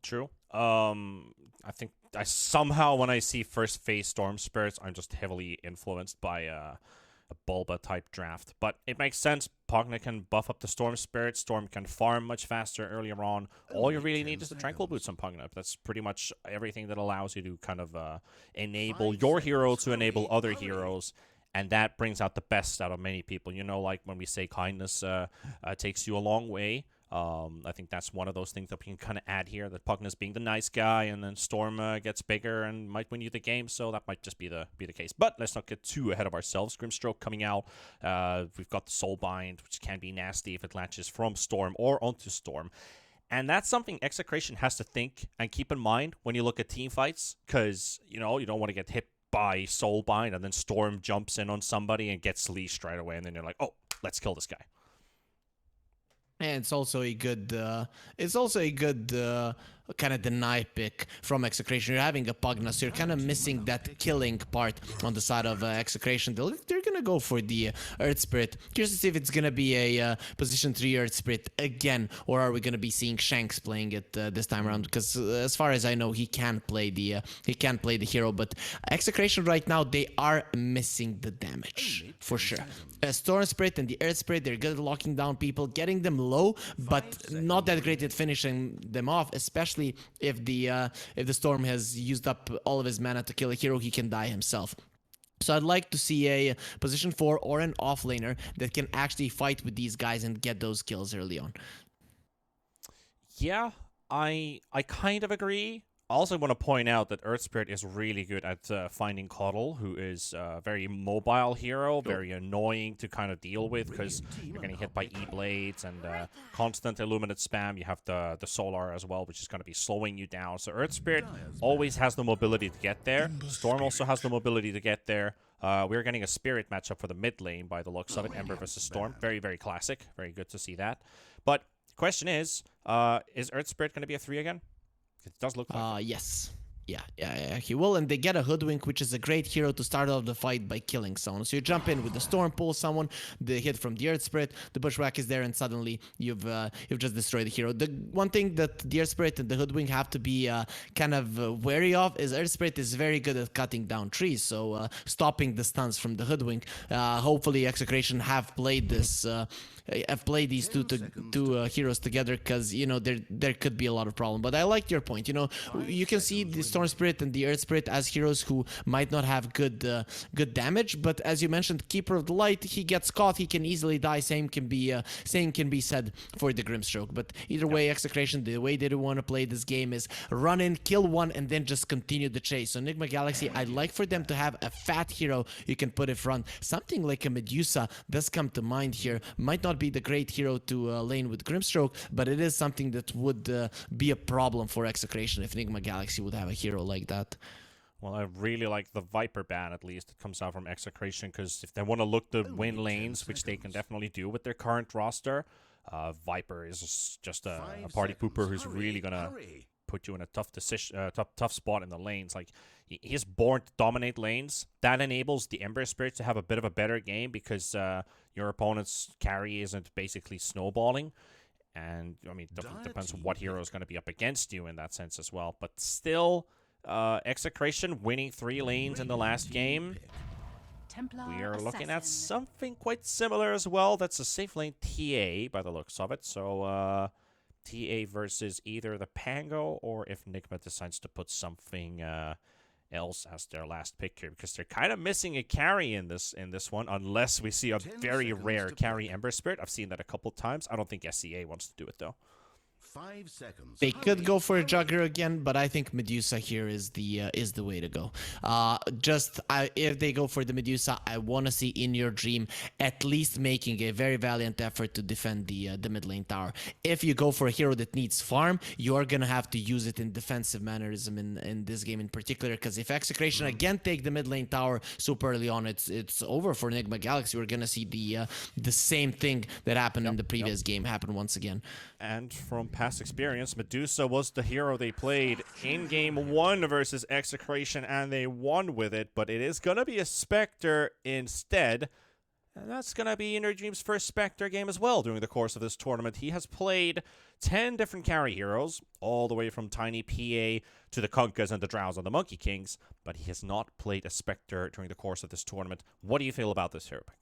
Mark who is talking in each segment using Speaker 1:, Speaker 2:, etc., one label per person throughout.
Speaker 1: true. I think I somehow, when I see first phase Storm Spirits, I'm just heavily influenced by a Bulba type draft. But it makes sense. Pogna can buff up the Storm Spirit. Storm can farm much faster earlier on. All you really need is the Tranquil Boots on Pogna. That's pretty much everything that allows you to kind of enable your hero to enable other heroes. And that brings out the best out of many people. You know, like when we say kindness takes you a long way. I think that's one of those things that we can kind of add here, that Pugna's being the nice guy, and then Storm gets bigger and might win you the game, so that might just be the case. But let's not get too ahead of ourselves. Grimstroke coming out. We've got the Soulbind, which can be nasty if it latches from Storm or onto Storm. And that's something Execration has to think and keep in mind when you look at team fights, because, you know, you don't want to get hit by Soulbind and then Storm jumps in on somebody and gets leashed right away, and then you're like, oh, let's kill this guy.
Speaker 2: And it's also a good, kind of deny pick from Execration. You're having a Pugna, so you're kind of missing that killing part on the side of Execration. They're gonna go for the Earth Spirit. Curious to see if it's gonna be a position 3 Earth Spirit again, or are we gonna be seeing Shanks playing it this time around? Because as far as I know, he can play the hero. But Execration right now, they are missing the damage for sure. Storm Spirit and the Earth Spirit, they're good at locking down people, getting them low, but not that great at finishing them off, especially if the Storm has used up all of his mana to kill a hero, he can die himself. So I'd like to see a position 4 or an offlaner that can actually fight with these guys and get those kills early on.
Speaker 1: Yeah, I kind of agree. I also want to point out that Earth Spirit is really good at finding Coddle, who is a very mobile hero, very annoying to kind of deal with because you're getting hit by E-Blades and constant Illuminate spam. You have the Solar as well, which is going to be slowing you down. So Earth Spirit always has the mobility to get there. Storm also has the mobility to get there. We're getting a Spirit matchup for the mid lane by the looks of it, Ember versus Storm. Very, very classic. Very good to see that. But the question is Earth Spirit going to be a 3 again? It does look like
Speaker 2: yes. Yeah, he will, and they get a Hoodwink, which is a great hero to start off the fight by killing someone. So you jump in with the Storm, pull someone, the hit from the Earth Spirit, the Bushwhack is there, and suddenly you've just destroyed the hero. The one thing that the Earth Spirit and the Hoodwink have to be kind of wary of is Earth Spirit is very good at cutting down trees, so stopping the stuns from the Hoodwink. Hopefully Execration have played this. I've played these two heroes together, because you know there could be a lot of problem. But I like your point. You know, you can see the Storm Spirit and the Earth Spirit as heroes who might not have good damage, but as you mentioned, Keeper of the Light, he gets caught, he can easily die. Same can be said for the Grimstroke. But either way, Execration, the way they want to play this game is run in, kill one, and then just continue the chase. So Enigma Galaxy, I'd like for them to have a fat hero you can put in front. Something like a Medusa does come to mind here. Might not be the great hero to lane with Grimstroke, but it is something that would be a problem for Execration if Enigma Galaxy would have a hero like that.
Speaker 1: Well, I really like the Viper ban, at least. It comes out from Execration, because if they want to look to win lanes, which they can definitely do with their current roster, Viper is just a party pooper who's really going to put you in a tough spot in the lanes. Like, he's born to dominate lanes. That enables the Ember Spirit to have a bit of a better game, because your opponent's carry isn't basically snowballing. And, I mean, it depends on what hero is going to be up against you in that sense as well. But still, Execration winning 3 lanes in the last game. We are looking at something quite similar as well. That's a safe lane TA by the looks of it. So, TA versus either the Pango, or if Nigma decides to put something else as their last pick here, because they're kind of missing a carry in this one, unless we see a very rare carry Ember Spirit. I've seen that a couple times. I don't think SEA wants to do it though.
Speaker 3: 5 seconds.
Speaker 2: They could go for a Jugger again, but I think Medusa here is the way to go. If they go for the Medusa, I want to see In Your Dream at least making a very valiant effort to defend the mid lane tower. If you go for a hero that needs farm, you are gonna have to use it in defensive mannerism in this game in particular. Because if Execration again take the mid lane tower super early on, it's over for Enigma Galaxy. We're gonna see the same thing that happened in the previous game happen once again.
Speaker 1: And from past experience, Medusa was the hero they played in game 1 versus Execration, and they won with it. But it is going to be a Spectre instead. And that's going to be Dream's first Spectre game as well during the course of this tournament. He has played 10 different carry heroes, all the way from Tiny PA to the Kunkkas and the Drows and the Monkey Kings, but he has not played a Spectre during the course of this tournament. What do you feel about this hero pick?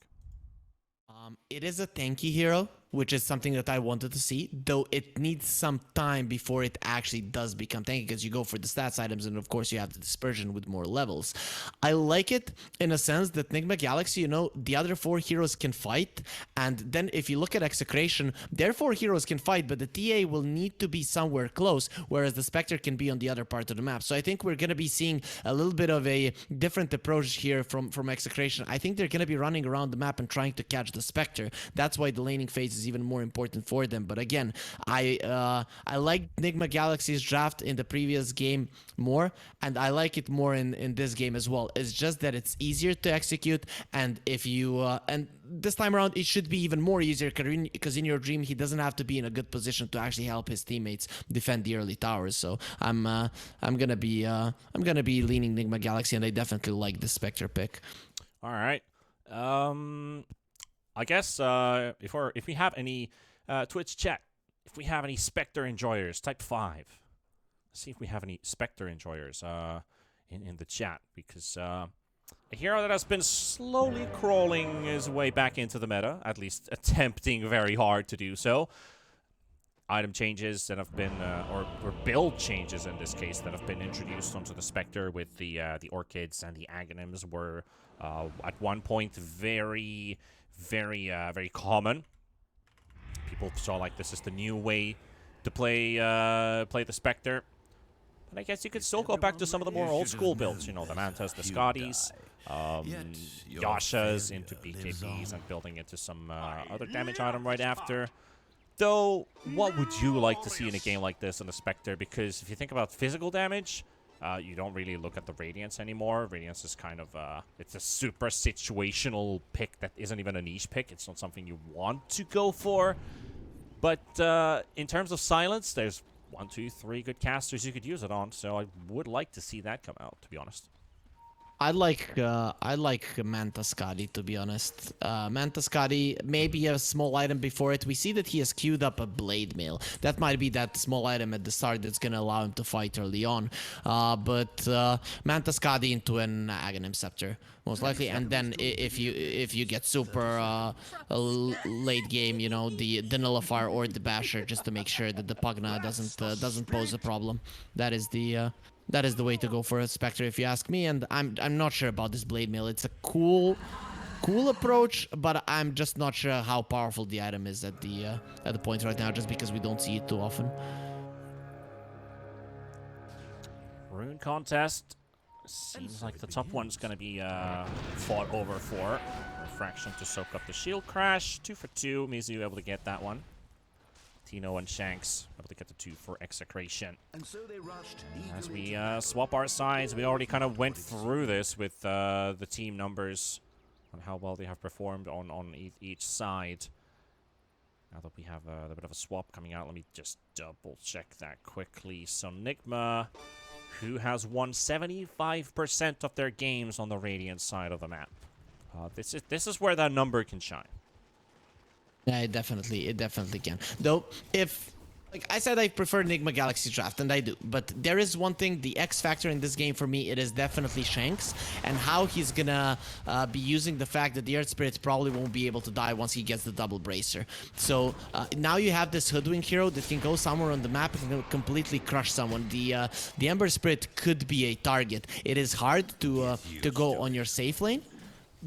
Speaker 2: It is a tanky hero, which is something that I wanted to see, though it needs some time before it actually does become tanky, because you go for the stats items and of course you have the dispersion with more levels. I like it in a sense that Nigma Galaxy, you know, the other 4 heroes can fight, and then if you look at Execration, their 4 heroes can fight, but the TA will need to be somewhere close, whereas the Spectre can be on the other part of the map. So I think we're going to be seeing a little bit of a different approach here from Execration. I think they're going to be running around the map and trying to catch the Spectre. That's why the laning phase is even more important for them. But again, I like Nigma Galaxy's draft in the previous game more, and I like it more in this game as well. It's just that it's easier to execute, and if you and this time around it should be even more easier because in your dream he doesn't have to be in a good position to actually help his teammates defend the early towers. So I'm gonna be leaning Nigma Galaxy, and I definitely like the Spectre pick.
Speaker 1: All right. I guess if we have any Twitch chat, if we have any Spectre enjoyers, type 5. Let's see if we have any Spectre enjoyers in the chat, because a hero that has been slowly crawling his way back into the meta, at least attempting very hard to do so. Item changes that have been, or build changes in this case, that have been introduced onto the Spectre with the Orchids and the Aghanims were at one point very common. People saw like this is the new way to play the Spectre. But I guess you could still go back to some of the more old school builds, you know, the Mantas, the Scotties, Yashas into BKBs and building into some other damage item right after. Though, what would you like to see in a game like this on the Spectre? Because if you think about physical damage, you don't really look at the Radiance anymore. Radiance is kind of, it's a super situational pick that isn't even a niche pick. It's not something you want to go for. But in terms of silence, there's 1, 2, 3 good casters you could use it on. So I would like to see that come out, to be honest.
Speaker 2: I like Manta Scotty, to be honest. Manta Scotty, maybe a small item before it. We see that he has queued up a Blade Mail. That might be that small item at the start that's going to allow him to fight early on. But Manta Scotty into an Aghanim Scepter, most likely. And then if you get super late game, you know, the Nullifier or the Basher, just to make sure that the Pugna doesn't pose a problem. That is the way to go for a Spectre, if you ask me. And I'm not sure about this Blade Mail. It's a cool approach, but I'm just not sure how powerful the item is at the point right now, just because we don't see it too often.
Speaker 1: Rune contest. Seems like the top one's going to be fought over for. Refraction to soak up the shield crash. 2 for 2. Mizu able to get that one. Tino and Shanks able to get the 2 for Execration.
Speaker 3: And so they rushed
Speaker 1: As we swap our sides, we already kind of went through this with the team numbers on how well they have performed on each side. Now that we have a bit of a swap coming out, let me just double check that quickly. So Nigma, who has won 75% of their games on the Radiant side of the map. This is where that number can shine.
Speaker 2: Yeah, it definitely can. Though, if, like I said, I prefer Nigma Galaxy draft, and I do. But there is one thing, the X factor in this game for me, it is definitely Shanks, and how he's gonna be using the fact that the Earth Spirit probably won't be able to die once he gets the double bracer. So now you have this Hoodwink hero that can go somewhere on the map and completely crush someone. The Ember Spirit could be a target. It is hard to go on your safe lane.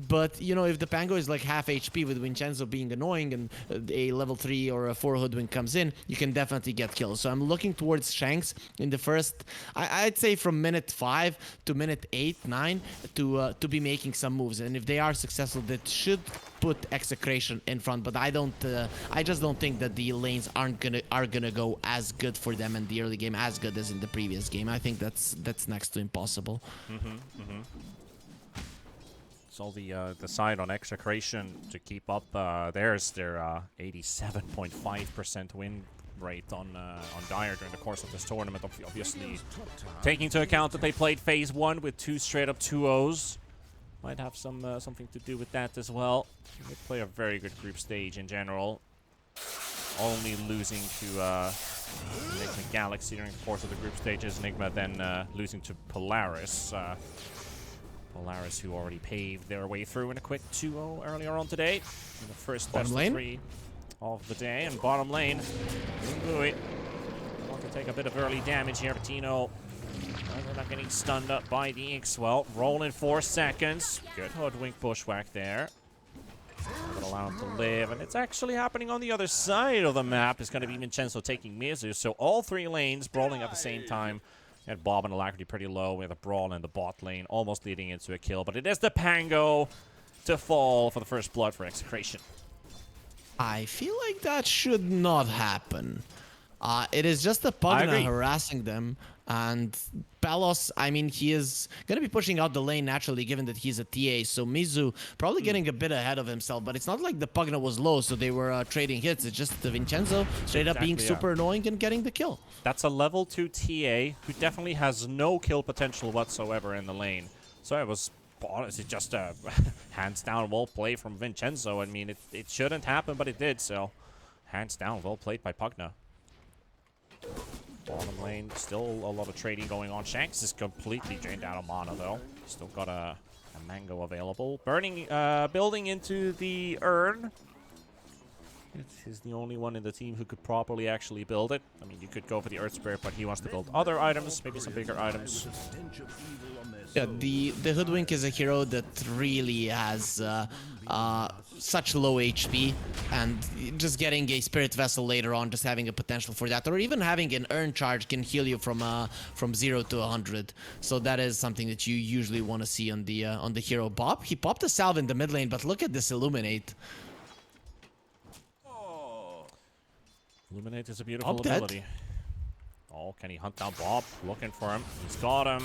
Speaker 2: But, you know, if the Pango is like half HP with Vincenzo being annoying and a level 3 or a 4 Hoodwink comes in, you can definitely get killed. So I'm looking towards Shanks in the first, I'd say from minute 5 to minute 8, 9 to be making some moves. And if they are successful, that should put Execration in front. But I just don't think that the lanes are gonna go as good for them in the early game, as good as in the previous game. I think that's next to impossible.
Speaker 1: So the side on Execration to keep up there's their 87.5% win rate on Dire during the course of this tournament. Obviously, taking into account that they played Phase 1 with 2 straight up 2-0s. might have something to do with that as well. They play a very good group stage in general. Only losing to Enigma Galaxy during the course of the group stages. Enigma then losing to Polaris. Polaris, who already paved their way through in a quick 2-0 earlier on today. In the first best of 3 of the day. And bottom lane, Boy want to take a bit of early damage here, but Tino they're not getting stunned up by the X. Well, roll in 4 seconds. Good hoodwink bushwhack there. But allow him to live, and it's actually happening on the other side of the map. It's going to be Vincenzo taking Mizu, so all 3 lanes brawling at the same time. And Bob and Alacrity pretty low with a brawl in the bot lane, almost leading into a kill. But it is the Pango to fall for the first blood for Execration.
Speaker 2: I feel like that should not happen. It is just the Pugna harassing them, and Palos, I mean, he is going to be pushing out the lane naturally, given that he's a TA, so Mizu probably getting a bit ahead of himself, but it's not like the Pugna was low, so they were trading hits. It's just the Vincenzo straight up being super annoying and getting the kill.
Speaker 1: That's a level 2 TA who definitely has no kill potential whatsoever in the lane. So it was honestly just a hands down well play from Vincenzo. I mean, it shouldn't happen, but it did, so hands down well played by Pugna. Bottom lane, still a lot of trading going on. Shanks is completely drained out of mana, though. Still got a mango available. Burning, building into the urn. It is the only one in the team who could properly actually build it. I mean, you could go for the Earth Spirit, but he wants to build other items, maybe some bigger items.
Speaker 2: Yeah, the Hoodwink is a hero that really has such low HP, and just getting a Spirit Vessel later on, just having a potential for that, or even having an Urn Charge can heal you from 0 to 100. So that is something that you usually want to see on the hero. Bob, he popped a salve in the mid lane, but look at this Illuminate.
Speaker 1: Illuminate is a beautiful ability. Oh, can he hunt down Bob? Looking for him. He's got him.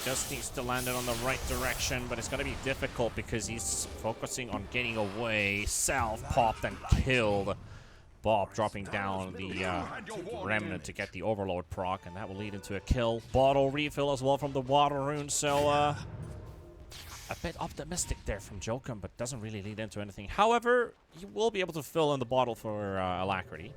Speaker 1: Just needs to land it on the right direction, but it's going to be difficult because he's focusing on getting away. Self popped and killed. Bob dropping down the Remnant to get the Overload proc, and that will lead into a kill. Bottle refill as well from the Water Rune, so a bit optimistic there from Jokum, but doesn't really lead into anything. However, you will be able to fill in the bottle for Alacrity.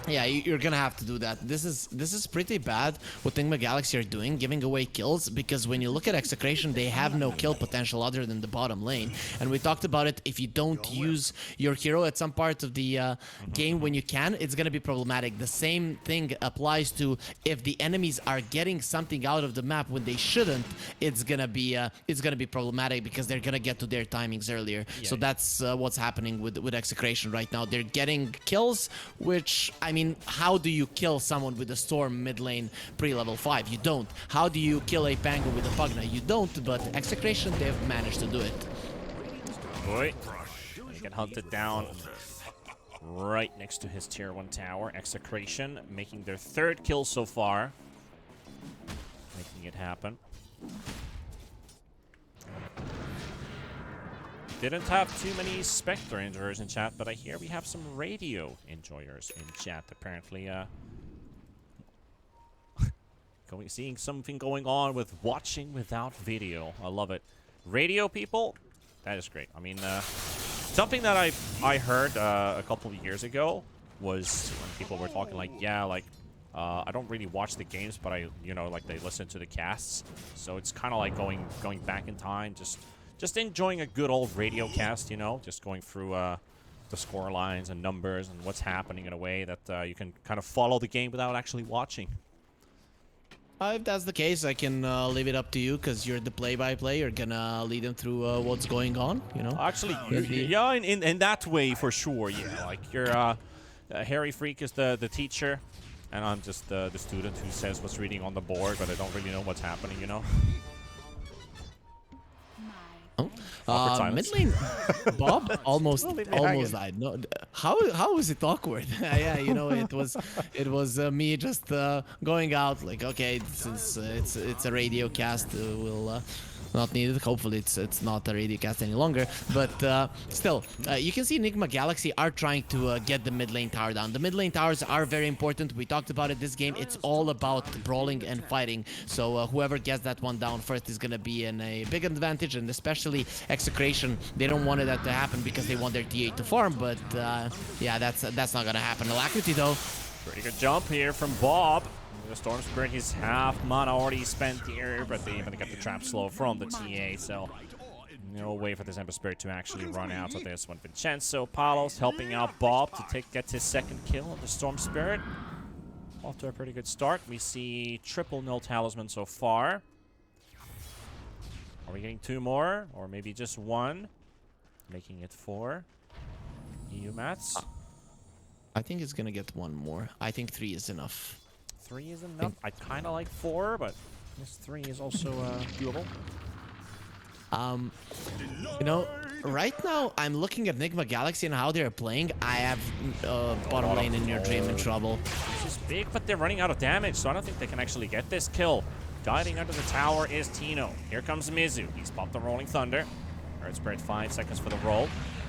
Speaker 2: Yeah, you're gonna have to do that. This is pretty bad what Enigma Galaxy are doing, giving away kills, because when you look at Execration, they have no kill potential other than the bottom lane. And we talked about it, if you don't use your hero at some part of the game when you can, it's gonna be problematic. The same thing applies to if the enemies are getting something out of the map when they shouldn't, it's gonna be problematic because they're gonna get to their timings earlier. Yeah. So that's what's happening with Execration right now. They're getting kills, which, I mean, how do you kill someone with a Storm mid lane pre-level 5? You don't. How do you kill a Pango with a Pugna? You don't, but Execration, they've managed to do it.
Speaker 1: Boy, they get hunted down right next to his tier 1 tower. Execration making their 3rd kill so far. Making it happen. Didn't have too many Spectre enjoyers in chat, but I hear we have some radio enjoyers in chat. Apparently, seeing something going on with watching without video. I love it. Radio people, that is great. I mean, something that I heard a couple of years ago was when people were talking like, yeah, like I don't really watch the games, but like they listen to the casts. So it's kind of like going back in time, just enjoying a good old radio cast, just going through the score lines and numbers and what's happening in a way that you can kind of follow the game without actually watching.
Speaker 2: If that's the case, I can leave it up to you, because you're the play-by-play. You're gonna lead them through what's going on,
Speaker 1: Actually, yeah, in that way, for sure, yeah. Like, you're Harry Freak is the teacher, and I'm just the student who says what's reading on the board, but I don't really know what's happening,
Speaker 2: Mid lane, Bob almost died. No, how is it awkward? Yeah, it was me just going out like, okay, since it's a radio cast, not needed. Hopefully it's not a radio cast any longer. But still, you can see Enigma Galaxy are trying to get the mid lane tower down. The mid lane towers are very important. We talked about it this game. It's all about brawling and fighting. So whoever gets that one down first is gonna be in a big advantage, and especially Execration, they don't want that to happen because they want their TA to farm. But yeah, that's not gonna happen. Alacrity though.
Speaker 1: Pretty good jump here from Bob. The Storm Spirit, he's half mana already spent here, but they even got the trap slow from the TA, so no way for this Ember Spirit to actually run out of this one. Vincenzo Palos helping out Bob to get his second kill on the Storm Spirit. Off to a pretty good start. We see triple null talisman so far. Are we getting 2 more? Or maybe just 1? Making it 4. EU mats.
Speaker 2: I think it's gonna get 1 more. I think 3 is enough.
Speaker 1: 3 is enough. I kind of like 4, but this 3 is also doable.
Speaker 2: You know, right now I'm looking at Enigma Galaxy and how they're playing. I have bottom lane in your dream in trouble.
Speaker 1: This is big, but they're running out of damage, so I don't think they can actually get this kill. Guiding under the tower is Tino. Here comes Mizu. He's popped the Rolling Thunder. Earth Spirit 5 seconds for the roll.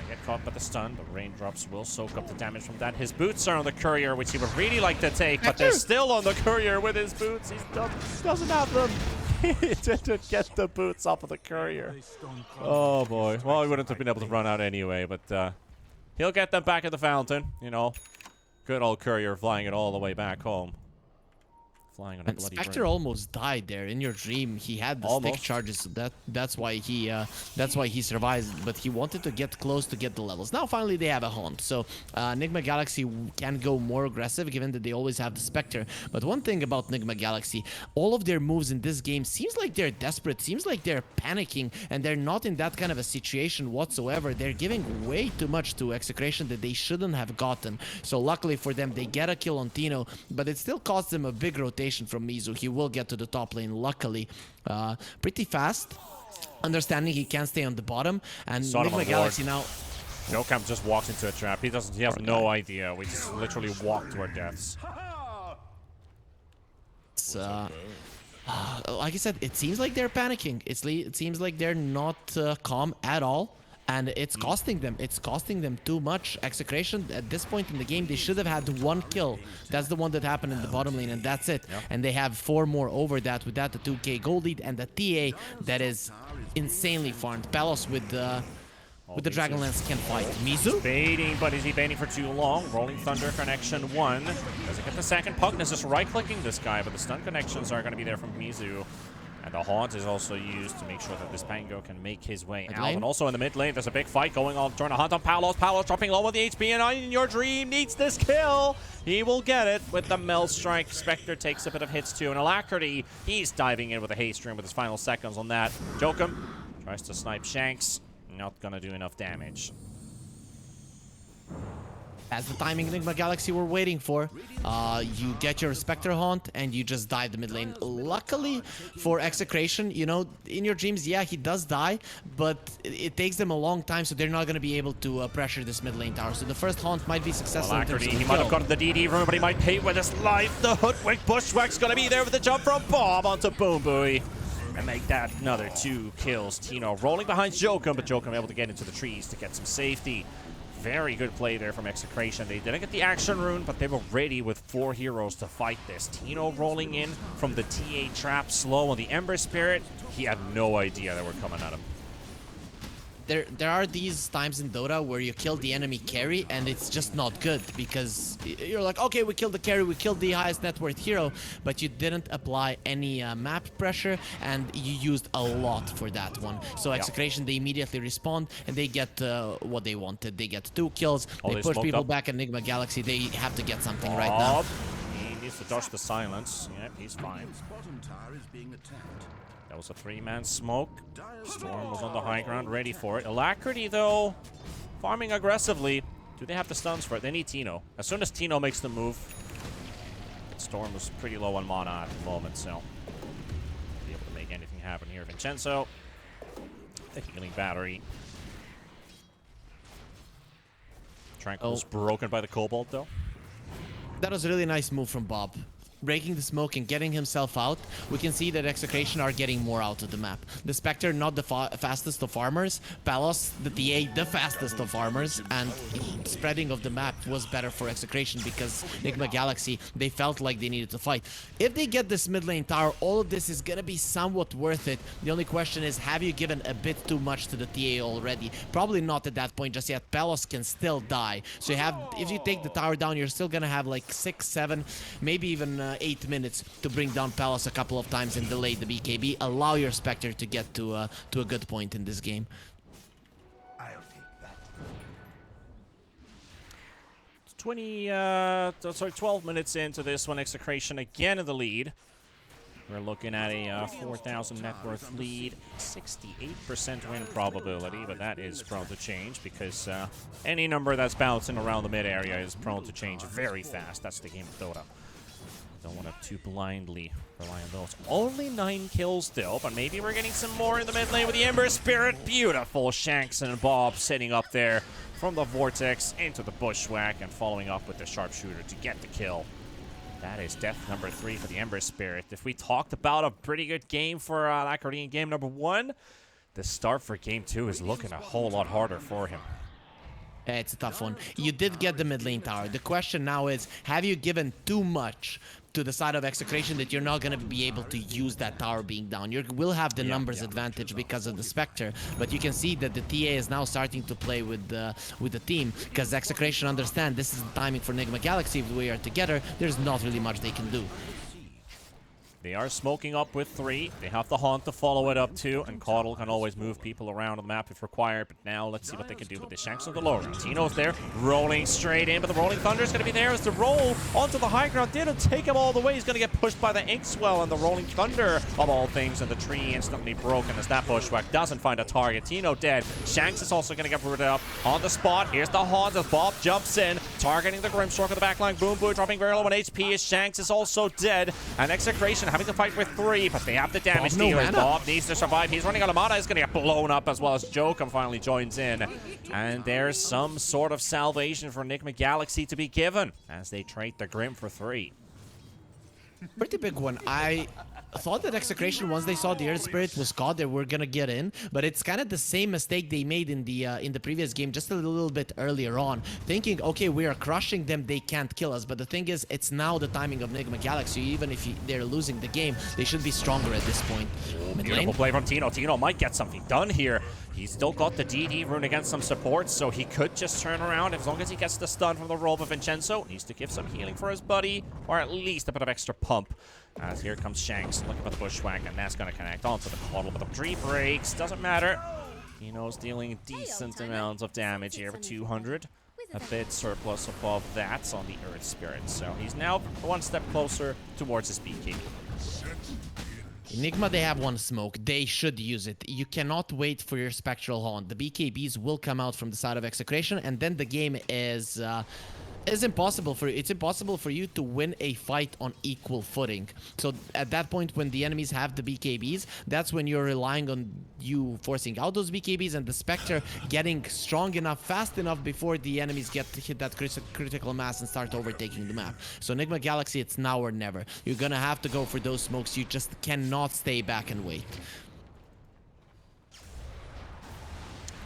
Speaker 1: Get caught by the stun. The raindrops will soak up the damage from that. His boots are on the courier, which he would really like to take, but they're still on the courier with his boots. He doesn't have them. He didn't get the boots off of the courier. Oh boy. Well, he wouldn't have been able to run out anyway, but he'll get them back at the fountain. You know, good old courier flying it all the way back home. Flying on a
Speaker 2: And
Speaker 1: bloody
Speaker 2: Spectre
Speaker 1: dream.
Speaker 2: almost died there in your dream. He had the stick charges, so that's why he survived. But he wanted to get close to get the levels. Now finally they have a haunt, so Enigma Galaxy can go more aggressive, given that they always have the Spectre. But one thing about Enigma Galaxy, all of their moves in this game seems like they're desperate, seems like they're panicking, and they're not in that kind of a situation whatsoever. They're giving way too much to Execration that they shouldn't have gotten. So luckily for them, they get a kill on Tino, but it still costs them a big rotation from Mizu. He will get to the top lane, luckily, pretty fast. Understanding he can't stay on the bottom, and Enigma Galaxy now.
Speaker 1: Jokam just walks into a trap. He has no idea. We just literally walk to our deaths.
Speaker 2: It's, like I said, it seems like they're panicking. It seems like they're not calm at all. And it's costing them. It's costing them too much. Execration, at this point in the game, they should have had 1 kill. That's the one that happened in the bottom lane, and that's it. Yep. And they have 4 more over that. With that, the 2k gold lead and the TA that is insanely farmed. Palos with the Dragonlance can fight. Mizu?
Speaker 1: Baiting, but is he baiting for too long? Rolling Thunder connection 1. Does it get the second? Pugness is right-clicking this guy, but the stun connections are going to be there from Mizu. And the Haunt is also used to make sure that this Pango can make his way out. And also in the mid lane, there's a big fight going on. Trying to hunt on Palos. Palos dropping low on the HP, and In Your Dream needs this kill. He will get it with the Mel Strike. Spectre takes a bit of hits too. And Alacrity, he's diving in with a haste stream with his final seconds on that. Jokum tries to snipe Shanks. Not gonna do enough damage.
Speaker 2: As the timing Enigma Galaxy were waiting for, you get your Spectre Haunt and you just die the mid lane. Luckily for Execration, you know, in your dreams, yeah, he does die, but it takes them a long time, so they're not going to be able to pressure this mid lane tower. So the first Haunt might be successful.
Speaker 1: Alacrity, he might have gotten the DD from him, but he might pay with his life. The Hoodwink Bushwhack's going to be there with the jump from Bob onto Boom Buoy. And make that another 2 kills. Tino rolling behind Jokum, but Jokum able to get into the trees to get some safety. Very good play there from Execration. They didn't get the action rune, but they were ready with 4 heroes to fight this. Tino rolling in from the TA trap slow on the Ember Spirit. He had no idea they were coming at him.
Speaker 2: There are these times in Dota where you kill the enemy carry and it's just not good, because you're like, okay, we killed the carry, we killed the highest net worth hero, but you didn't apply any map pressure and you used a lot for that one. So Execration, they immediately respond and they get what they wanted. They get 2 kills, they push people back. Enigma Galaxy, they have to get something right now.
Speaker 1: He needs to dodge the silence. Yep, he's fine. That was a 3-man smoke. Storm was on the high ground, ready for it. Alacrity, though, farming aggressively. Do they have the stuns for it? They need Tino. As soon as Tino makes the move, Storm was pretty low on mana at the moment, so be able to make anything happen here. Vincenzo, the healing battery. Tranquil's broken by the Cobalt, though.
Speaker 2: That was a really nice move from Bob. breaking the smoke and getting himself out, we can see that Execration are getting more out of the map. The Spectre, not the fastest of farmers. Palos, the TA, the fastest of farmers. And spreading of the map was better for Execration because Enigma Galaxy, they felt like they needed to fight. If they get this mid lane tower, all of this is going to be somewhat worth it. The only question is, have you given a bit too much to the TA already? Probably not at that point just yet. Palos can still die. So you have, if you take the tower down, you're still going to have like 6, 7, maybe even 8 minutes to bring down Palos a couple of times and delay the BKB. Allow your Spectre to get to a good point in this game.
Speaker 3: I'll take that.
Speaker 1: 12 minutes into this one, Execration again in the lead. We're looking at a 4,000 net worth lead, 68% win probability, but that is prone to change because any number that's bouncing around the mid area is prone to change very fast. That's the game of Dota. Don't want to too blindly rely on those. Only 9 kills still, but maybe we're getting some more in the mid lane with the Ember Spirit. Beautiful Shanks and Bob sitting up there from the Vortex into the Bushwhack and following up with the Sharpshooter to get the kill. That is death number 3 for the Ember Spirit. If we talked about a pretty good game for that Korean game number 1, the start for game 2 is looking a whole lot harder for him.
Speaker 2: It's a tough one. You did get the mid lane tower. The question now is, have you given too much to the side of Execration that you're not going to be able to use that tower being down? You will have the numbers advantage because of the Spectre, but you can see that the TA is now starting to play with the team because Execration understand this is the timing for Enigma Galaxy. If we are together, there's not really much they can do.
Speaker 1: They are smoking up with 3. They have the Haunt to follow it up to, and Caudle can always move people around on the map if required. But now let's see what they can do with the Shanks of the low ground. Tino's there, rolling straight in, but the Rolling Thunder is going to be there as the roll onto the high ground. Didn't take him all the way. He's going to get pushed by the Inkswell, and the Rolling Thunder, of all things, and the tree instantly broken as that Bushwhack doesn't find a target. Tino dead. Shanks is also going to get rooted up on the spot. Here's the Haunt as Bob jumps in, targeting the Grimstroke of the backline. Boom, boom, dropping very low on HP as Shanks is also dead, and Execration having to fight with 3, but they have the damage dealers. Bob needs to survive. He's running out of mana. He's going to get blown up as well as Jokum finally joins in. And there's some sort of salvation for Enigma Galaxy to be given as they trade the Grim for 3.
Speaker 2: Pretty big one. I thought that Execration, once they saw the Earth Spirit was caught, they were gonna get in, but it's kind of the same mistake they made in the previous game, just a little bit earlier on, thinking, okay, we are crushing them, they can't kill us. But the thing is, it's now the timing of Enigma Galaxy. Even if they're losing the game, they should be stronger at this point.
Speaker 1: Beautiful play from Tino. Tino might get something done here. He's still got the DD rune against some support, so he could just turn around as long as he gets the stun from the roll of Vincenzo. Needs to give some healing for his buddy, or at least a bit of extra pump. As here comes Shanks, looking for the Bushwhack, and that's going to connect onto the Caudle, but the tree breaks. Doesn't matter. Tino's dealing decent amounts of damage here for 200. A bit surplus above that on the Earth Spirit, so he's now one step closer towards his BKB.
Speaker 2: Enigma, they have one smoke. They should use it. You cannot wait for your Spectral Haunt. The BKBs will come out from the side of Execration, and then the game is impossible for you. It's impossible for you to win a fight on equal footing. So at that point, when the enemies have the BKBs, that's when you're relying on you forcing out those BKBs and the Spectre getting strong enough, fast enough before the enemies get to hit that critical mass and start overtaking the map. So Enigma Galaxy, it's now or never. You're gonna have to go for those smokes. You just cannot stay back and wait.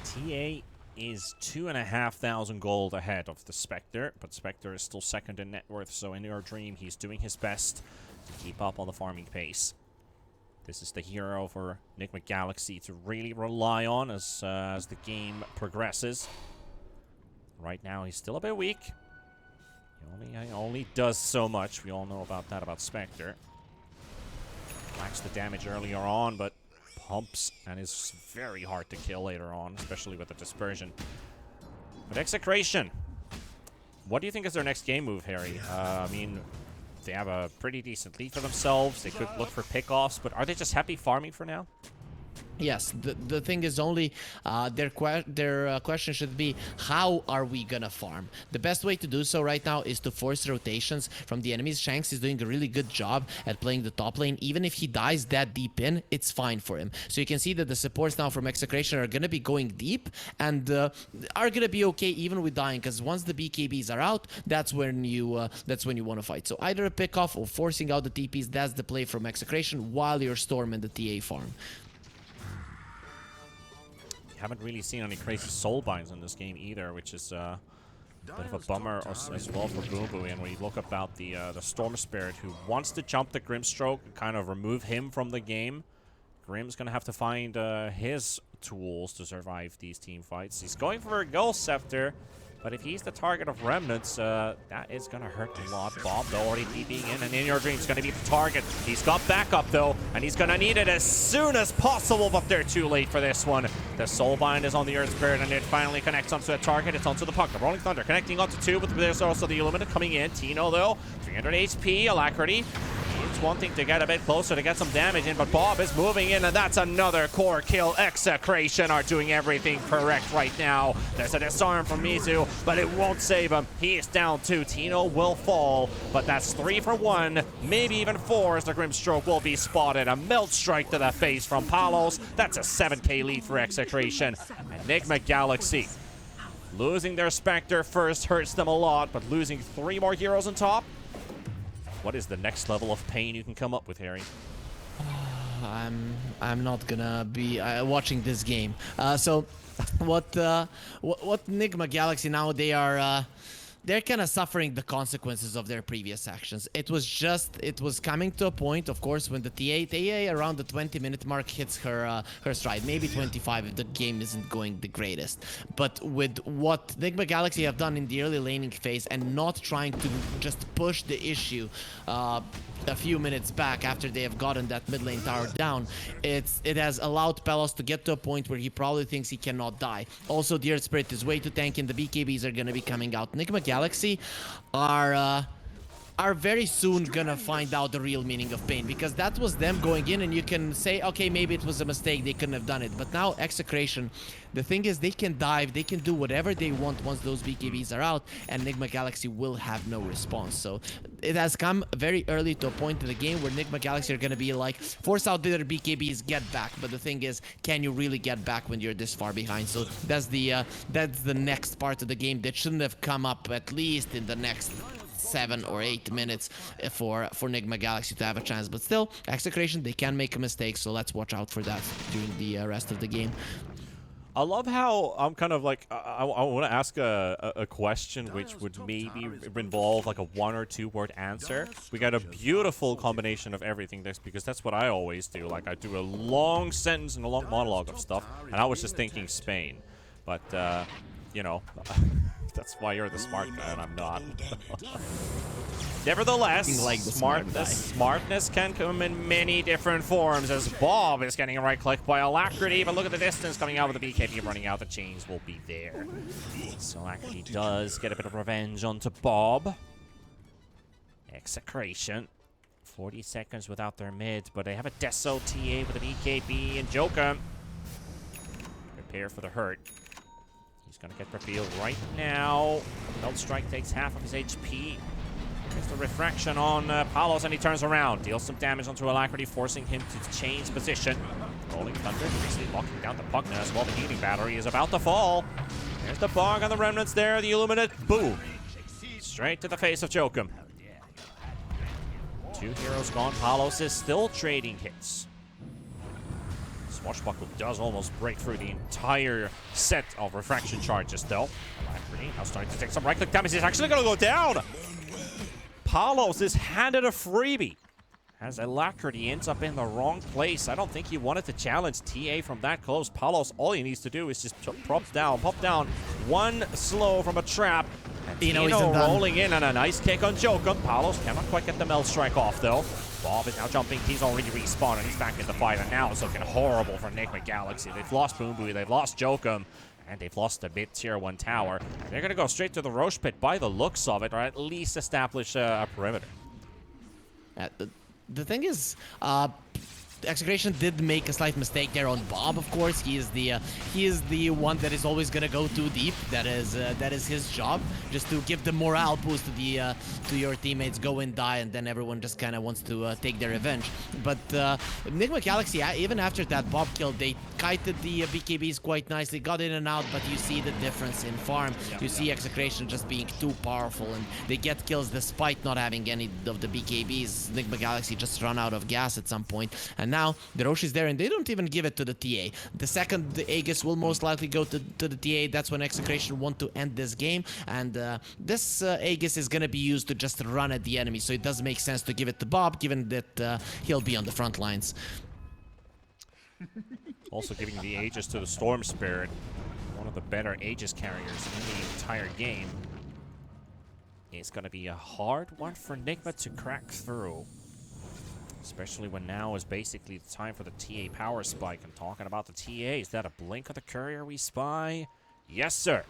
Speaker 1: TA is 2,500 gold ahead of the Spectre, but Spectre is still second in net worth, so in your dream, he's doing his best to keep up on the farming pace. This is the hero for Enigma Galaxy to really rely on as the game progresses. Right now, he's still a bit weak. He only does so much. We all know about that about Spectre. Lacks the damage earlier on, but pumps and is very hard to kill later on, especially with the dispersion. But Execration, what do you think is their next game move, Harry? I mean, they have a pretty decent lead for themselves. They could look for pickoffs, but are they just happy farming for now?
Speaker 2: Yes, the thing is only their question should be, how are we gonna farm? The best way to do so right now is to force rotations from the enemies. Shanks is doing a really good job at playing the top lane. Even if he dies that deep in, it's fine for him. So you can see that the supports now from Execration are gonna be going deep and are gonna be okay even with dying, because once the BKBs are out, that's when you want to fight. So either a pick off or forcing out the TPs. That's the play from Execration while you're storming the TA farm.
Speaker 1: Haven't really seen any crazy soul binds in this game either, which is a bit of a bummer as well for Boomboy. And when you look about the Storm Spirit, who wants to jump the Grimstroke and kind of remove him from the game, Grim's gonna have to find his tools to survive these team fights. He's going for a Ghost Scepter, but if he's the target of Remnants, that is going to hurt a lot. Bob, though, already TPing in, and In Your Dream's going to be the target. He's got backup, though, and he's going to need it as soon as possible, but they're too late for this one. The Soulbind is on the Earth Spirit, and it finally connects onto a target. It's onto the puck. The Rolling Thunder connecting onto two, but there's also the Illumina coming in. Tino, though, 300 HP, Alacrity. He's wanting to get a bit closer to get some damage in, but Bob is moving in, and that's another core kill. Execration are doing everything correct right now. There's a disarm from Mizu, but it won't save him. He is down 2. Tino will fall, but that's 3 for 1, maybe even 4 as the Grimstroke will be spotted. A melt strike to the face from Palos. That's a 7k lead for Execration. Enigma Galaxy losing their Spectre first hurts them a lot, but losing 3 more heroes on top. What is the next level of pain you can come up with, Harry?
Speaker 2: I'm not gonna be watching this game. So what Enigma Galaxy now, they're kind of suffering the consequences of their previous actions. It was coming to a point, of course, when the TA around the 20-minute mark hits her stride, maybe 25 if the game isn't going the greatest. But with what Enigma Galaxy have done in the early laning phase and not trying to just push the issue a few minutes back after they have gotten that mid lane tower down, it has allowed Pelos to get to a point where he probably thinks he cannot die. Also, the Earth Spirit is way too tanky and the BKBs are going to be coming out. Enigma Galaxy are very soon gonna find out the real meaning of pain, because that was them going in and you can say, okay, maybe it was a mistake, they couldn't have done it. But now Execration, the thing is, they can dive, they can do whatever they want once those BKBs are out, and Enigma Galaxy will have no response. So it has come very early to a point in the game where Enigma Galaxy are gonna be like, force out their BKBs, get back. But the thing is, can you really get back when you're this far behind? So that's the next part of the game that shouldn't have come up at least in the next 7 or 8 minutes for Enigma Galaxy to have a chance. But still, Execration, they can make a mistake, so let's watch out for that during the rest of the game.
Speaker 1: I love how I'm kind of like, I want to ask a question which would maybe involve like a 1 or 2 word answer. We got a beautiful combination of everything, because that's what I always do. Like, I do a long sentence and a long monologue of stuff, and I was just thinking Spain. But, you know, that's why you're the smart guy and I'm not. Nevertheless,
Speaker 2: like
Speaker 1: smartness can come in many different forms, as Bob is getting a right click by Alacrity, but look at the distance coming out with the BKB running out. The chains will be there. So Alacrity does get a bit of revenge onto Bob. Execration. 40 seconds without their mid, but they have a Deso TA with an BKB and Joker. Prepare for the hurt. He's going to get revealed right now. Melt Strike takes half of his HP. There's the refraction on Palos, and he turns around. Deals some damage onto Alacrity, forcing him to change position. Rolling Thunder, basically locking down the puck now as well. The healing battery is about to fall. There's the bog on the remnants there. The Illuminate, boom. Straight to the face of Jokum. 2 heroes gone. Palos is still trading hits. Swashbuckle does almost break through the entire set of refraction charges, though. Alacrity now starting to take some right-click damage. He's actually going to go down. Palos is handed a freebie as Alacrity ends up in the wrong place. I don't think he wanted to challenge TA from that close. Palos, all he needs to do is just pop down. One slow from a trap. And Tino rolling in on a nice kick on Jokum. Palos cannot quite get the melt strike off, though. Bob is now jumping. He's already respawned, and he's back in the fight. And now it's looking horrible for Enigma Galaxy. They've lost Boomboy, they've lost Jokum, and they've lost the mid-tier 1 tower. And they're going to go straight to the Roche Pit by the looks of it, or at least establish a perimeter.
Speaker 2: The thing is, Execration did make a slight mistake there on Bob. Of course, he is the one that is always gonna go too deep. That is his job, just to give the morale boost to your teammates. Go and die, and then everyone just kind of wants to take their revenge. But Enigma Galaxy, even after that Bob kill, they kited the BKBs quite nicely, got in and out. But you see the difference in farm. You see Execration just being too powerful, and they get kills despite not having any of the BKBs. Enigma Galaxy just run out of gas at some point, and now the Roshi's there, and they don't even give it to the TA. The second the Aegis will most likely go to the TA, that's when Execration want to end this game, and this Aegis is gonna be used to just run at the enemy, so it does make sense to give it to Bob, given that he'll be on the front lines.
Speaker 1: Also giving the Aegis to the Storm Spirit, one of the better Aegis carriers in the entire game. It's going to be a hard one for Enigma to crack through. Especially when now is basically the time for the TA power spike. I'm talking about the TA. Is that a blink of the courier we spy? Yes, sir.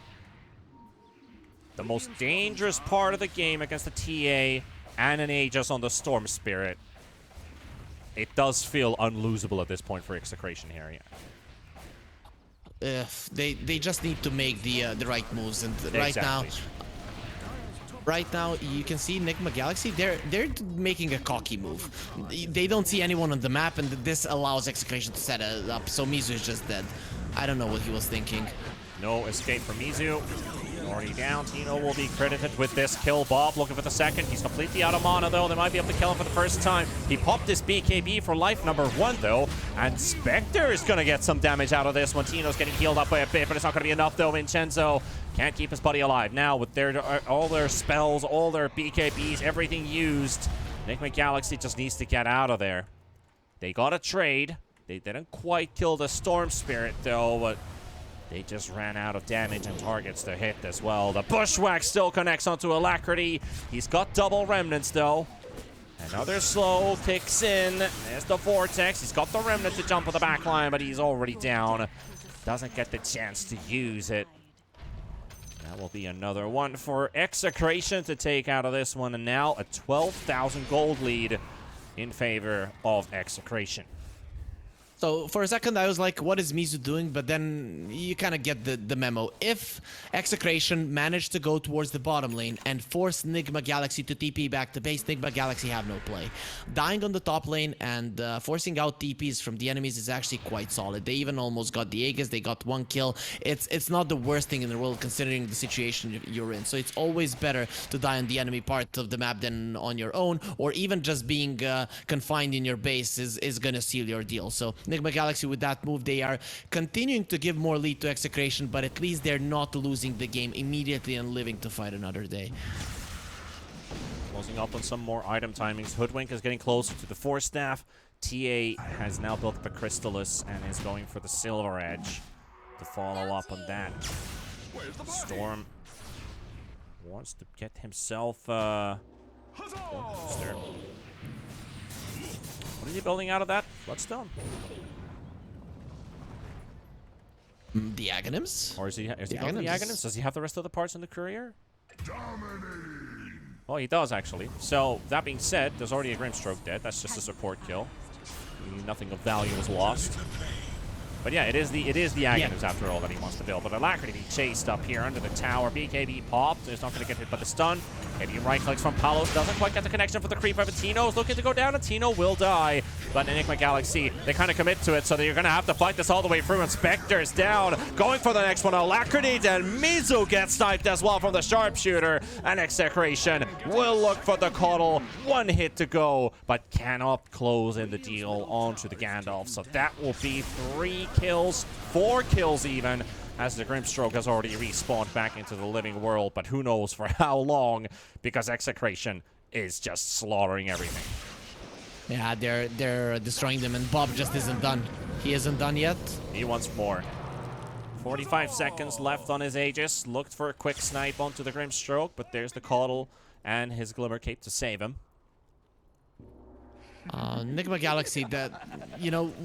Speaker 1: The most dangerous part of the game against the TA and an Aegis on the Storm Spirit. It does feel unlosable at this point for Execration here. Yeah.
Speaker 2: They just need to make the right moves, and right now you can see Enigma Galaxy, they're making a cocky move. They don't see anyone on the map, and this allows Execration to set it up, so Mizu is just dead. I don't know what he was thinking.
Speaker 1: No escape from Mizu. Already down. Tino will be credited with this kill. Bob looking for the second. He's completely out of mana, though. They might be able to kill him for the first time. He popped this BKB for life number 1, though. And Spectre is going to get some damage out of this one. Tino's getting healed up by a bit, but it's not going to be enough, though. Vincenzo can't keep his buddy alive. Now, with all their spells, all their BKBs, everything used, Enigma Galaxy just needs to get out of there. They got a trade. They didn't quite kill the Storm Spirit, though, but they just ran out of damage and targets to hit as well. The Bushwhack still connects onto Alacrity. He's got double remnants, though. Another slow kicks in. There's the Vortex. He's got the remnant to jump on the back line, but he's already down. Doesn't get the chance to use it. That will be another one for Execration to take out of this one. And now a 12,000 gold lead in favor of Execration.
Speaker 2: So for a second I was like, what is Mizu doing? But then you kind of get the memo. If Execration managed to go towards the bottom lane and force Enigma Galaxy to TP back to base, Enigma Galaxy have no play. Dying on the top lane and forcing out TPs from the enemies is actually quite solid. They even almost got the Aegis. They got 1 kill. It's not the worst thing in the world considering the situation you're in. So it's always better to die on the enemy part of the map than on your own, or even just being confined in your base is gonna seal your deal. So Enigma Galaxy with that move, they are continuing to give more lead to Execration, but at least they're not losing the game immediately and living to fight another day.
Speaker 1: Closing up on some more item timings. Hoodwink is getting closer to the Force Staff. TA has now built up a Crystallis and is going for the Silver Edge to follow up on that. Storm wants to get himself What is he building out of that? Bloodstone?
Speaker 2: The Aghanims?
Speaker 1: Or is he got the Aghanims? Does he have the rest of the parts in the courier? Oh, he does, actually. So, that being said, there's already a Grimstroke dead. That's just a support kill. Nothing of value was lost. But yeah, it is the Aghanims after all that he wants to build. But Alacrity being chased up here under the tower. BKB popped. It's not going to get hit by the stun. Maybe right clicks from Palos. Doesn't quite get the connection for the creeper. But Tino's looking to go down, and Tino will die. But Enigma Galaxy, they kind of commit to it, so they're going to have to fight this all the way through. And Spectre's down. Going for the next one. Alacrity, and Mizu gets sniped as well from the sharpshooter. And Execration will look for the Coddle. 1 hit to go, but cannot close in the deal onto the Gandalf. So that will be 3 kills, 4 kills even, as the Grimstroke has already respawned back into the living world, but who knows for how long, because Execration is just slaughtering everything.
Speaker 2: Yeah, they're destroying them, and Bob just isn't done. He isn't done yet.
Speaker 1: He wants more. 45 seconds left on his Aegis. Looked for a quick snipe onto the Grimstroke, but there's the Coddle and his Glimmer Cape to save him.
Speaker 2: Enigma Galaxy, that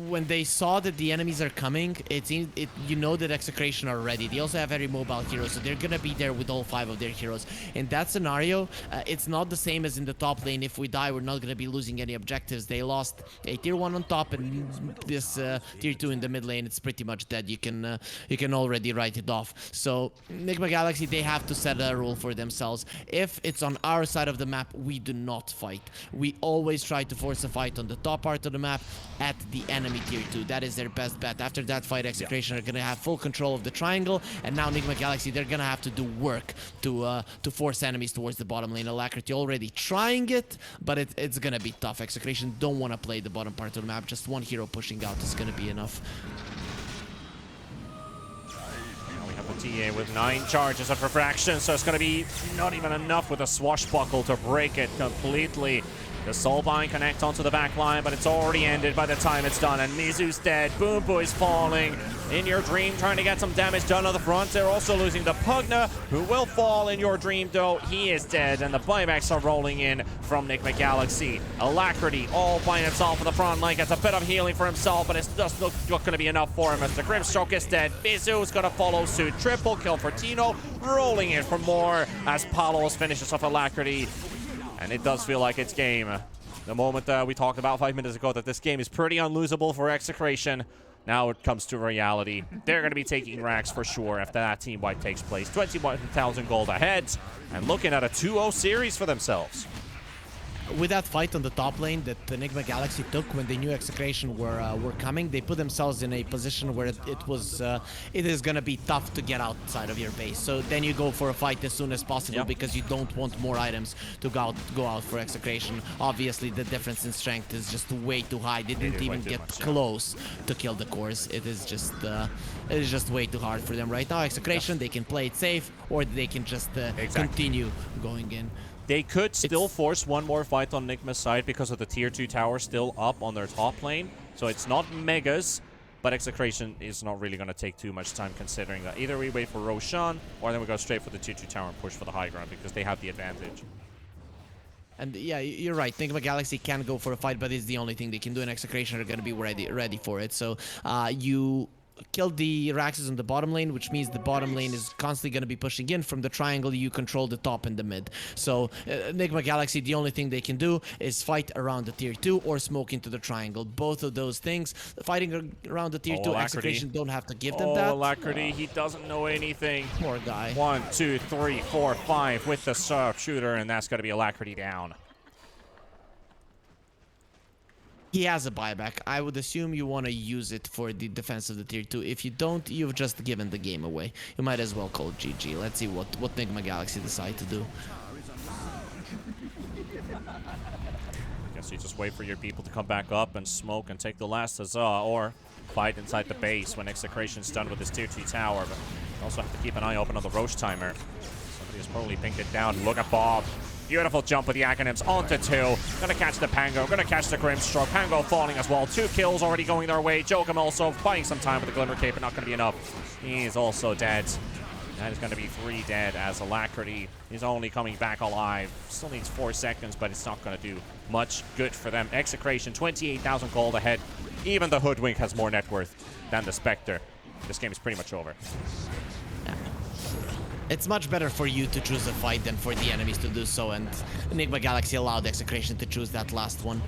Speaker 2: when they saw that the enemies are coming, you know that Execration are ready. They also have very mobile heroes, so they're gonna be there with all 5 of their heroes. In that scenario, it's not the same as in the top lane. If we die, we're not gonna be losing any objectives. They lost a tier 1 on top and this tier 2 in the mid lane. It's pretty much dead. You can already write it off. So Enigma Galaxy, they have to set a rule for themselves. If it's on our side of the map, we do not fight. We always try to force a fight on the top part of the map at the enemy tier 2. That is their best bet. After that fight, Execration are gonna have full control of the triangle, and now Enigma Galaxy, they're gonna have to do work to force enemies towards the bottom lane. Alacrity already trying it, but it's gonna be tough. Execration don't want to play the bottom part of the map. Just one hero pushing out is gonna be enough.
Speaker 1: We have the TA with 9 charges of refraction, so it's going to be not even enough with a swashbuckle to break it completely. The Soulbind connect onto the back line, but it's already ended by the time it's done. And Mizu's dead. Boom Boy's falling. In Your Dream trying to get some damage done on the front. They're also losing the Pugna, who will fall in Your Dream, though. He is dead, and the buybacks are rolling in from Enigma Galaxy. Alacrity all by himself on the front line. Gets a bit of healing for himself, but it's just not going to be enough for him as the Grimstroke is dead. Mizu's going to follow suit. Triple kill for Tino. Rolling in for more as Palos finishes off Alacrity. And it does feel like it's game. The moment we talked about 5 minutes ago that this game is pretty unlosable for Execration, now it comes to reality. They're going to be taking racks for sure after that team wipe takes place. 21,000 gold ahead, and looking at a 2-0 series for themselves.
Speaker 2: With that fight on the top lane that Enigma Galaxy took when they knew Execration were coming, they put themselves in a position where it is gonna be tough to get outside of your base. So then you go for a fight as soon as possible because you don't want more items to go out for Execration. Obviously, the difference in strength is just way too high. They didn't even get close to kill the cores. It is just way too hard for them right now. Execration, they can play it safe, or they can just continue going in.
Speaker 1: They could still force one more fight on Enigma's side because of the tier 2 tower still up on their top lane. So it's not megas, but Execration is not really going to take too much time considering that. Either we wait for Roshan, or then we go straight for the tier 2 tower and push for the high ground because they have the advantage.
Speaker 2: And yeah, you're right. Enigma Galaxy can go for a fight, but it's the only thing they can do, and Execration are going to be ready for it. So you killed the Raxes on the bottom lane, which means the bottom lane is constantly going to be pushing in. From the triangle, you control the top and the mid. So Enigma Galaxy, the only thing they can do is fight around the tier 2 or smoke into the triangle. Both of those things, fighting around the tier 2,
Speaker 1: Alacrity.
Speaker 2: Execration don't have to give them that.
Speaker 1: Alacrity, he doesn't know anything.
Speaker 2: Poor guy.
Speaker 1: 1, 2, 3, 4, 5 with the sharpshooter, and that's going to be Alacrity down.
Speaker 2: He has a buyback. I would assume you want to use it for the defense of the tier 2. If you don't, you've just given the game away. You might as well call GG. Let's see what Enigma Galaxy decide to do.
Speaker 1: I guess you just wait for your people to come back up and smoke and take the last huzzah, or fight inside the base when Execration's done with his tier 2 tower. But you also have to keep an eye open on the Roche timer. Somebody has probably pinged it down. Look at Bob. Beautiful jump with the Acronyms onto 2. Gonna catch the Pango, gonna catch the Grimstroke. Pango falling as well. 2 kills already going their way. Jokum also buying some time with the Glimmer Cape, but not gonna be enough. He is also dead. That is gonna be 3 dead as Alacrity is only coming back alive. Still needs 4 seconds, but it's not gonna do much good for them. Execration, 28,000 gold ahead. Even the Hoodwink has more net worth than the Spectre. This game is pretty much over.
Speaker 2: It's much better for you to choose a fight than for the enemies to do so, and Enigma Galaxy allowed Execration to choose that last one.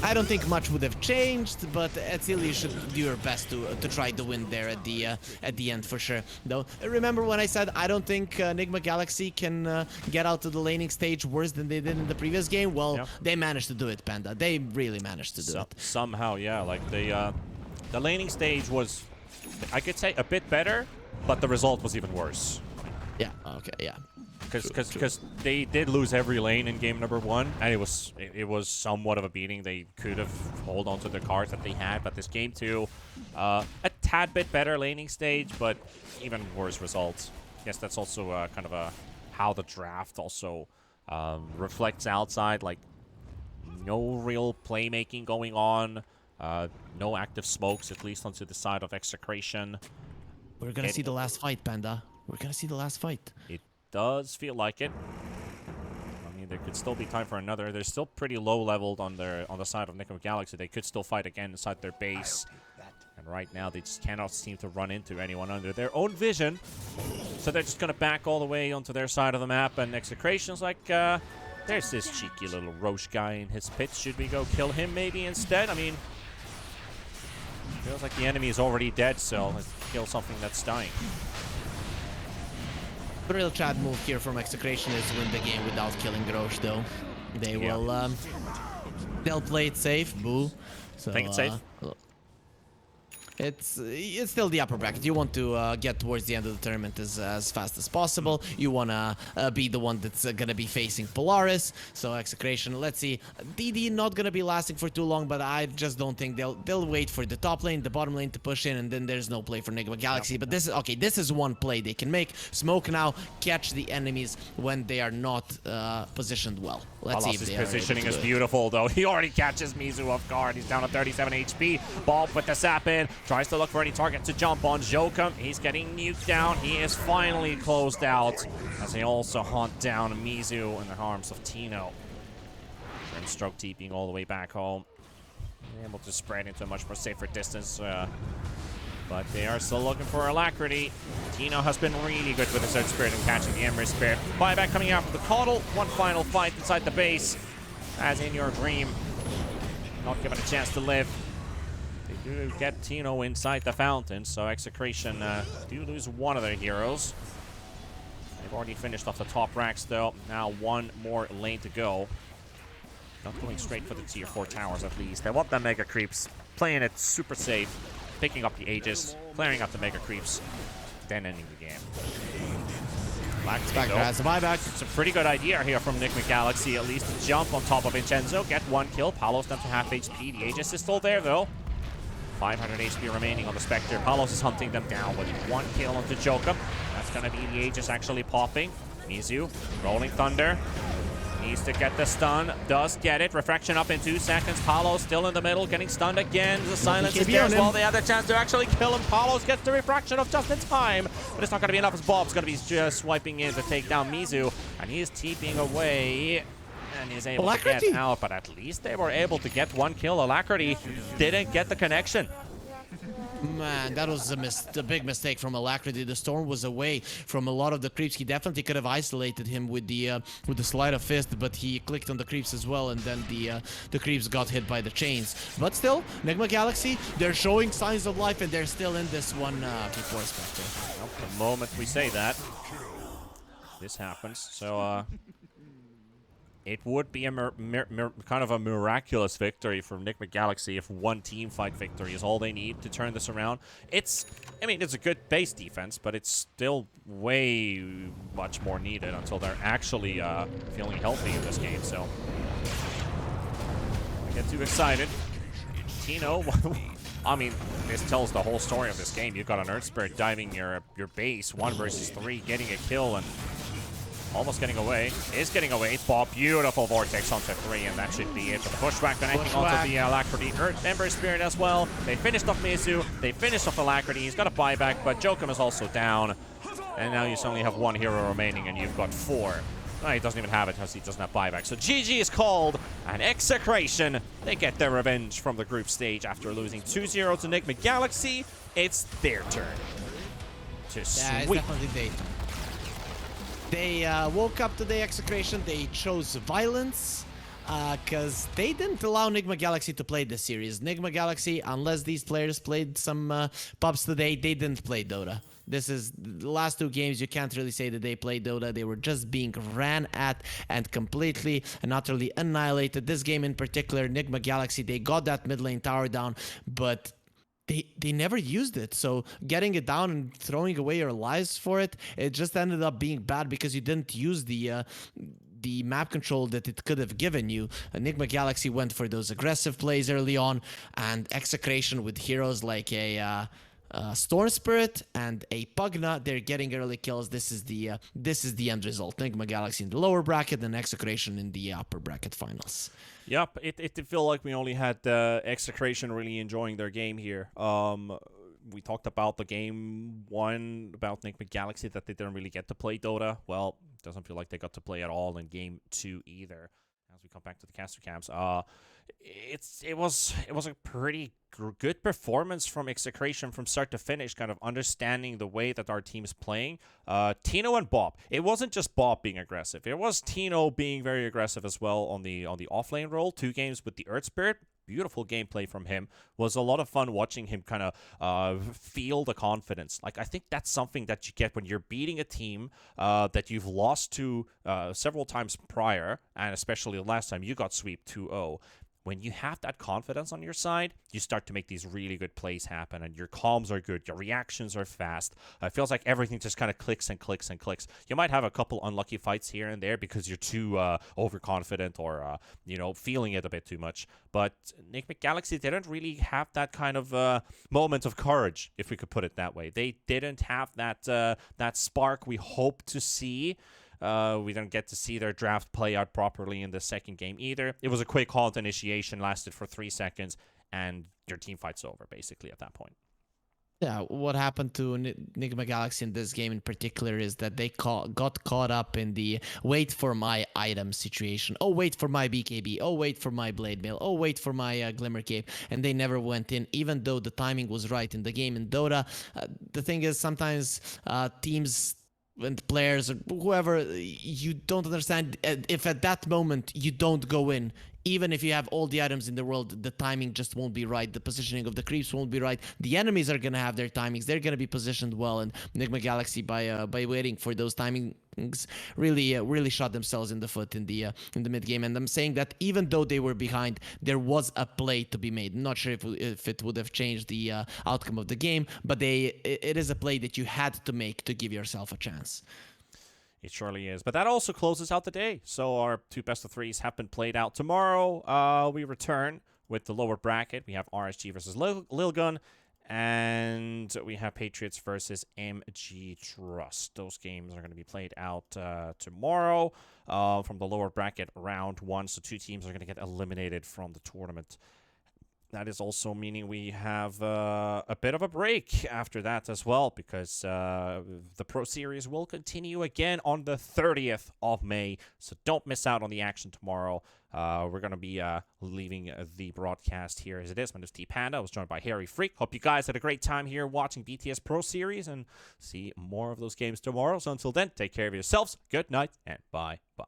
Speaker 2: I don't think much would have changed, but still you should do your best to try to win there at the end for sure. Though, remember when I said I don't think Enigma Galaxy can get out to the laning stage worse than they did in the previous game? Well, they managed to do it, Panda. They really managed to do it.
Speaker 1: Somehow, yeah. Like the laning stage was, I could say, a bit better, but the result was even worse.
Speaker 2: Yeah, okay, yeah.
Speaker 1: Because they did lose every lane in game number 1, and it was somewhat of a beating. They could have hold on to the cards that they had, but this game 2, a tad bit better laning stage, but even worse results. I guess that's also kind of how the draft also reflects outside. Like, no real playmaking going on, no active smokes, at least onto the side of Execration.
Speaker 2: We're gonna see the last fight, Panda. We're gonna see the last fight.
Speaker 1: It does feel like it. I mean, mean, there could still be time for another. They're still pretty low leveled on the side of Nickel Galaxy. They could still fight again inside their base. And right now, they just cannot seem to run into anyone under their own vision. So they're just going to back all the way onto their side of the map. And Execration's like, there's this cheeky little Roche guy in his pit. Should we go kill him maybe instead? I mean, feels like the enemy is already dead, so let's kill something that's dying.
Speaker 2: The real Chad move here from Execration is win the game without killing Roche, though. They will, they'll play it safe, boo. So,
Speaker 1: Think it's safe?
Speaker 2: It's still the upper bracket. You want to get towards the end of the tournament as fast as possible. You want to be the one that's going to be facing Polaris. So Execration, let's see. DD not going to be lasting for too long, but I just don't think they'll wait for the top lane, the bottom lane to push in, and then there's no play for Enigma Galaxy. But this is okay. This is one play they can make. Smoke now, catch the enemies when they are not positioned well. Let's see if they are
Speaker 1: positioning is beautiful, though. He already catches Mizu off guard. He's down to 37 HP. Bob with the sap in. Tries to look for any target to jump on. Jokum, he's getting nuked down. He is finally closed out as they also hunt down Mizu in the arms of Tino. And stroke TPing all the way back home. Able to spread into a much more safer distance. But they are still looking for Alacrity. Tino has been really good with his Earth Spirit and catching the Ember Spirit. Buyback coming out from the Coddle. One final fight inside the base. As in your dream. Not given a chance to live. They do get Tino inside the fountain, so Execration do lose one of their heroes. They've already finished off the top racks, though. Now one more lane to go. Not going straight for the tier 4 towers, at least. They want the Mega Creeps. Playing it super safe. Picking up the Aegis. Clearing up the Mega Creeps. Then ending the game.
Speaker 2: Spectre has a buyback.
Speaker 1: It's a pretty good idea here from Enigma Galaxy, at least to jump on top of Vincenzo. Get one kill. Palos down to half HP. The Aegis is still there, though. 500 HP remaining on the Spectre. Palos is hunting them down with one kill onto Jokum. That's going to be the Aegis actually popping. Mizu, Rolling Thunder. Needs to get the stun. Does get it. Refraction up in 2 seconds. Palos still in the middle, getting stunned again. The silence is there as well. They have the chance to actually kill him. Palos gets the refraction of just in time. But it's not going to be enough as Bob's going to be just swiping in to take down Mizu. And he is TPing away. And is able to get out, but at least they were able to get one kill. Alacrity didn't get the connection.
Speaker 2: Man, that was a big mistake from Alacrity. The Storm was away from a lot of the creeps. He definitely could have isolated him with the Sleight of Fist, but he clicked on the creeps as well, and then the creeps got hit by the chains. But still, Enigma Galaxy, they're showing signs of life, and they're still in this one before Spectre.
Speaker 1: Well, the moment we say that, this happens. So, it would be a kind of a miraculous victory for Enigma Galaxy if one team fight victory is all they need to turn this around. I mean, it's a good base defense, but it's still way much more needed until they're actually feeling healthy in this game. So, I get too excited. Tino, I mean, this tells the whole story of this game. You've got an Earth Spirit diving your base, 1 versus 3, getting a kill, and almost getting away. Is getting away. Bob, beautiful Vortex onto 3, and that should be it. But the pushback connecting onto the Alacrity. Ember Spirit as well. They finished off Mizu. They finished off Alacrity. He's got a buyback, but Jokum is also down. And now you only have 1 hero remaining, and you've got 4. No, he doesn't even have it because he doesn't have buyback. So GG is called, and Execration, they get their revenge from the group stage after losing 2-0 to Enigma Galaxy. It's their turn to sweep.
Speaker 2: It's definitely their turn. They woke up today, Execration. They chose violence because they didn't allow Enigma Galaxy to play this series. Enigma Galaxy, unless these players played some pubs today, they didn't play Dota. This is the last 2 games. You can't really say that they played Dota. They were just being ran at and completely and utterly annihilated. This game in particular, Enigma Galaxy, they got that mid lane tower down, but They never used it, so getting it down and throwing away your lives for it, it just ended up being bad because you didn't use the map control that it could have given you. Enigma Galaxy went for those aggressive plays early on, and Execration with heroes like a Storm Spirit and a Pugna, they're getting early kills. This is the end result. Enigma Galaxy in the lower bracket and Execration in the upper bracket finals.
Speaker 1: Yep, it did feel like we only had Execration really enjoying their game here. we talked about the game 1 about Enigma Galaxy, that they didn't really get to play Dota. Well, it doesn't feel like they got to play at all in game 2 either. As we come back to the caster cams, it was a pretty good performance from Execration from start to finish, kind of understanding the way that our team is playing. Tino and Bob. It wasn't just Bob being aggressive. It was Tino being very aggressive as well on the offlane role. 2 games with the Earth Spirit. Beautiful gameplay from him. Was a lot of fun watching him kind of feel the confidence. Like, I think that's something that you get when you're beating a team that you've lost to several times prior, and especially the last time you got sweep 2-0. When you have that confidence on your side, you start to make these really good plays happen, and your calms are good, your reactions are fast. It feels like everything just kind of clicks and clicks and clicks. You might have a couple unlucky fights here and there because you're too overconfident or, feeling it a bit too much. But Enigma Galaxy didn't really have that kind of moment of courage, if we could put it that way. They didn't have that spark we hope to see. We didn't get to see their draft play out properly in the second game either. It was a quick halt initiation, lasted for 3 seconds, and your team fight's over, basically, at that point.
Speaker 2: Yeah, what happened to Enigma Galaxy in this game in particular is that they got caught up in the wait for my item situation. Oh, wait for my BKB. Oh, wait for my Blade Mail. Oh, wait for my Glimmer Cape. And they never went in, even though the timing was right in the game. In Dota, the thing is, sometimes teams and players or whoever, you don't understand if at that moment you don't go in, even if you have all the items in the world, the timing just won't be right. The positioning of the creeps won't be right. The enemies are gonna have their timings. They're gonna be positioned well, and Enigma Galaxy by waiting for those timings really shot themselves in the foot in the mid game. And I'm saying that even though they were behind, there was a play to be made. I'm not sure if it would have changed the outcome of the game, but it is a play that you had to make to give yourself a chance.
Speaker 1: It surely is. But that also closes out the day. So our 2 best-of-3s have been played out. Tomorrow, we return with the lower bracket. We have RSG versus Lilgun, and we have Patriots versus MG Trust. Those games are going to be played out tomorrow from the lower bracket round 1. So 2 teams are going to get eliminated from the tournament. That is also meaning we have a bit of a break after that as well, because the Pro Series will continue again on the 30th of May. So don't miss out on the action tomorrow. We're going to be leaving the broadcast here as it is. My name is T-Panda. I was joined by Harry Freak. Hope you guys had a great time here watching BTS Pro Series, and see more of those games tomorrow. So until then, take care of yourselves. Good night, and bye-bye.